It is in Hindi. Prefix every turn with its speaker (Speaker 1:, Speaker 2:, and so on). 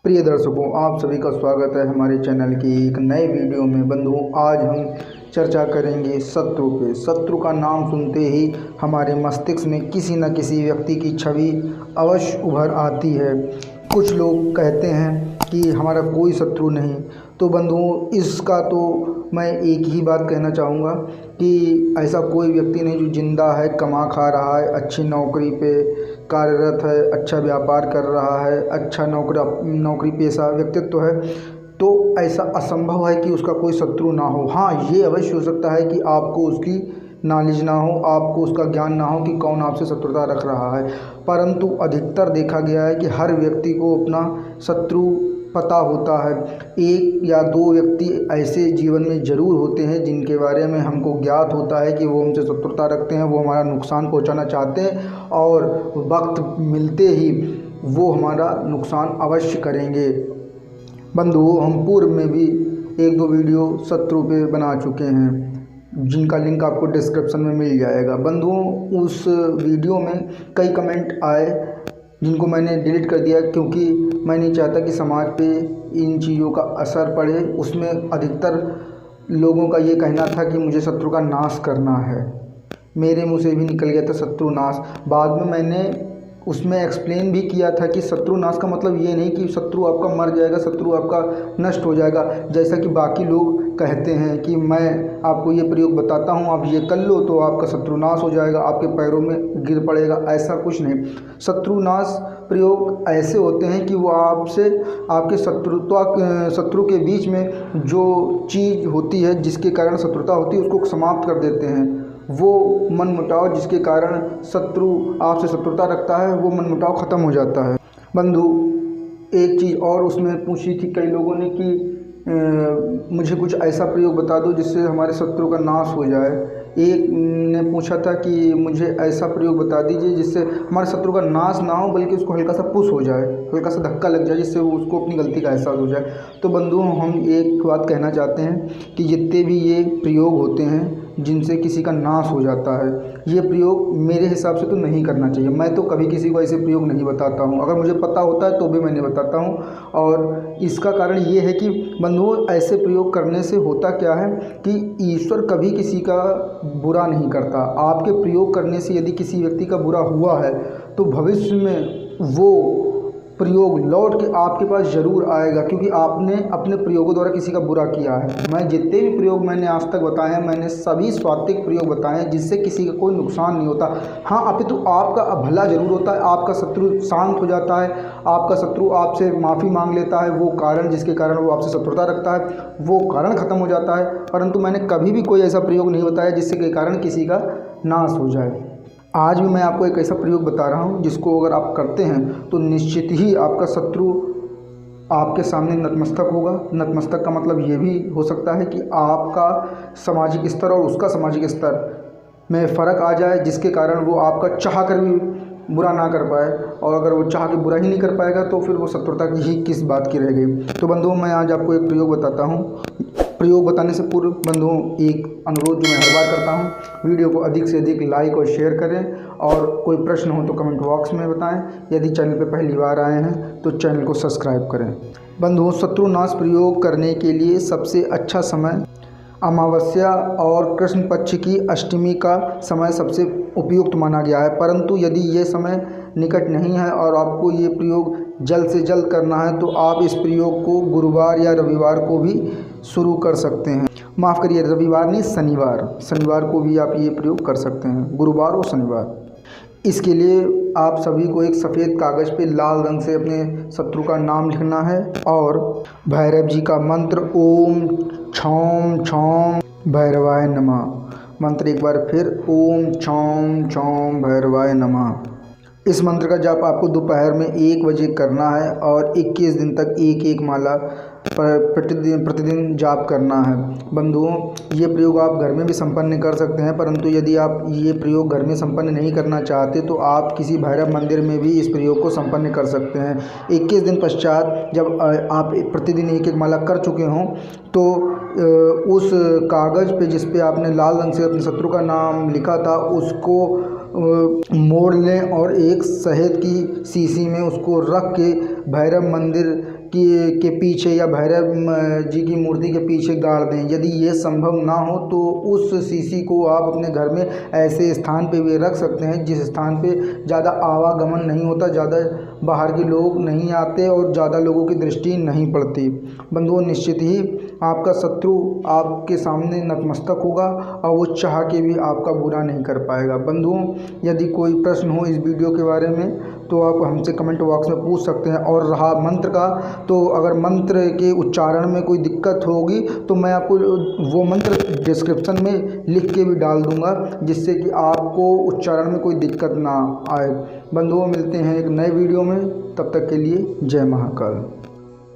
Speaker 1: प्रिय दर्शकों, आप सभी का स्वागत है हमारे चैनल की एक नए वीडियो में। बंधुओं, आज हम चर्चा करेंगे शत्रु पे। शत्रु का नाम सुनते ही हमारे मस्तिष्क में किसी न किसी व्यक्ति की छवि अवश्य उभर आती है। कुछ लोग कहते हैं कि हमारा कोई शत्रु नहीं। तो बंधुओं, इसका तो मैं एक ही बात कहना चाहूँगा कि ऐसा कोई व्यक्ति नहीं जो ज़िंदा है, कमा खा रहा है, अच्छी नौकरी पे कार्यरत है, अच्छा व्यापार कर रहा है, अच्छा नौकरी पेशा व्यक्तित्व है, तो ऐसा असंभव है कि उसका कोई शत्रु ना हो। हाँ, ये अवश्य हो सकता है कि आपको उसकी नॉलेज ना हो, आपको उसका ज्ञान ना हो कि कौन आपसे शत्रुता रख रहा है। परंतु अधिकतर देखा गया है कि हर व्यक्ति को अपना शत्रु पता होता है। एक या दो व्यक्ति ऐसे जीवन में ज़रूर होते हैं जिनके बारे में हमको ज्ञात होता है कि वो हमसे शत्रुता रखते हैं, वो हमारा नुकसान पहुंचाना चाहते हैं और वक्त मिलते ही वो हमारा नुकसान अवश्य करेंगे। बंधुओं, हम पूर्व में भी एक दो वीडियो शत्रु पे बना चुके हैं, जिनका लिंक आपको डिस्क्रिप्शन में मिल जाएगा। बंधुओं, उस वीडियो में कई कमेंट आए जिनको मैंने डिलीट कर दिया, क्योंकि मैं नहीं चाहता कि समाज पे इन चीज़ों का असर पड़े। उसमें अधिकतर लोगों का ये कहना था कि मुझे शत्रु का नाश करना है। मेरे मुंह से भी निकल गया था शत्रु नाश। बाद में मैंने उसमें एक्सप्लेन भी किया था कि शत्रु नाश का मतलब ये नहीं कि शत्रु आपका मर जाएगा, शत्रु आपका नष्ट हो जाएगा, जैसा कि बाकी लोग कहते हैं कि मैं आपको ये प्रयोग बताता हूँ, आप ये कर लो तो आपका शत्रु नाश हो जाएगा, आपके पैरों में गिर पड़ेगा। ऐसा कुछ नहीं। शत्रु नाश प्रयोग ऐसे होते हैं कि वो आपसे आपके शत्रु के बीच में जो चीज़ होती है, जिसके कारण शत्रुता होती है, उसको समाप्त कर देते हैं। वो मनमुटाव जिसके कारण शत्रु आपसे शत्रुता रखता है, वो मनमुटाव ख़त्म हो जाता है। बंधु, एक चीज़ और उसमें पूछी थी कई लोगों ने कि मुझे कुछ ऐसा प्रयोग बता दो जिससे हमारे शत्रु का नाश हो जाए। एक ने पूछा था कि मुझे ऐसा प्रयोग बता दीजिए जिससे हमारे शत्रु का नाश ना हो, बल्कि उसको हल्का सा पुश हो जाए, हल्का सा धक्का लग जाए, जिससे वो उसको अपनी गलती का एहसास हो जाए। तो बंधुओं, हम एक बात कहना चाहते हैं कि जितने भी ये प्रयोग होते हैं जिनसे किसी का नाश हो जाता है, ये प्रयोग मेरे हिसाब से तो नहीं करना चाहिए। मैं तो कभी किसी को ऐसे प्रयोग नहीं बताता हूँ। अगर मुझे पता होता है तो भी मैं नहीं बताता हूँ। और इसका कारण ये है कि बंधुओं, ऐसे प्रयोग करने से होता क्या है कि ईश्वर कभी किसी का बुरा नहीं करता। आपके प्रयोग करने से यदि किसी व्यक्ति का बुरा हुआ है तो भविष्य में वो प्रयोग लौट के आपके पास ज़रूर आएगा, क्योंकि आपने अपने प्रयोगों द्वारा किसी का बुरा किया है। मैं जितने भी प्रयोग मैंने आज तक बताए हैं, मैंने सभी स्वात्विक प्रयोग बताए हैं जिससे किसी का कोई नुकसान नहीं होता। हाँ, अपितु आपका भला जरूर होता है, आपका शत्रु शांत हो जाता है, आपका शत्रु आपसे माफ़ी मांग लेता है। वो कारण जिसके कारण वो आपसे शत्रुता रखता है, वो कारण ख़त्म हो जाता है। परंतु मैंने कभी भी कोई ऐसा प्रयोग नहीं बताया जिससे के कारण किसी का नाश हो जाए। आज भी मैं आपको एक ऐसा प्रयोग बता रहा हूँ जिसको अगर आप करते हैं तो निश्चित ही आपका शत्रु आपके सामने नतमस्तक होगा। नतमस्तक का मतलब ये भी हो सकता है कि आपका सामाजिक स्तर और उसका सामाजिक स्तर में फ़र्क आ जाए, जिसके कारण वो आपका चाह कर भी बुरा ना कर पाए। और अगर वो चाह के बुरा ही नहीं कर पाएगा तो फिर वो शत्रुता की ही किस बात की रह गई। तो बंधुओं, मैं आज आपको एक प्रयोग बताता हूँ। प्रयोग बताने से पूर्व बंधुओं, एक अनुरोध जो मैं हर बार करता हूँ, वीडियो को अधिक से अधिक लाइक और शेयर करें, और कोई प्रश्न हो तो कमेंट बॉक्स में बताएं। यदि चैनल पर पहली बार आए हैं तो चैनल को सब्सक्राइब करें। बंधुओं, शत्रुनाश प्रयोग करने के लिए सबसे अच्छा समय अमावस्या और कृष्ण पक्ष की अष्टमी का समय सबसे उपयुक्त माना गया है। परंतु यदि ये समय निकट नहीं है और आपको ये प्रयोग जल्द से जल्द करना है तो आप इस प्रयोग को गुरुवार या रविवार को भी शुरू कर सकते हैं। माफ़ करिए, रविवार नहीं, शनिवार को भी आप ये प्रयोग कर सकते हैं, गुरुवार और शनिवार। इसके लिए आप सभी को एक सफ़ेद कागज़ पे लाल रंग से अपने शत्रु का नाम लिखना है और भैरव जी का मंत्र ओम छौम छौम भैरवाय नमः। मंत्र एक बार फिर, ओम छौम छौम भैरवाय नमः। इस मंत्र का जाप आपको दोपहर में 1 बजे करना है और 21 दिन तक एक एक माला प्रतिदिन जाप करना है। बंधुओं, ये प्रयोग आप घर में भी संपन्न कर सकते हैं, परंतु यदि आप ये प्रयोग घर में संपन्न नहीं करना चाहते तो आप किसी भैरव मंदिर में भी इस प्रयोग को संपन्न कर सकते हैं। 21 दिन पश्चात जब आप प्रतिदिन एक एक माला कर चुके हों तो उस कागज़ पे जिस पे आपने लाल रंग से अपने शत्रु का नाम लिखा था उसको मोड़ लें और एक शहद की शीशी में उसको रख के भैरव मंदिर के पीछे या भैरव जी की मूर्ति के पीछे गाड़ दें। यदि ये संभव ना हो तो उस शीशी को आप अपने घर में ऐसे स्थान पे भी रख सकते हैं जिस स्थान पे ज़्यादा आवागमन नहीं होता, ज़्यादा बाहर के लोग नहीं आते और ज़्यादा लोगों की दृष्टि नहीं पड़ती। बंधुओं, निश्चित ही आपका शत्रु आपके सामने नतमस्तक होगा और वो चाह के भी आपका बुरा नहीं कर पाएगा। बंधुओं, यदि कोई प्रश्न हो इस वीडियो के बारे में तो आप हमसे कमेंट बॉक्स में पूछ सकते हैं। और रहा मंत्र का, तो अगर मंत्र के उच्चारण में कोई दिक्कत होगी तो मैं आपको वो मंत्र डिस्क्रिप्शन में लिख के भी डाल दूंगा, जिससे कि आपको उच्चारण में कोई दिक्कत ना आए। बंधुओं, मिलते हैं एक नए वीडियो में, तब तक के लिए जय महाकाल।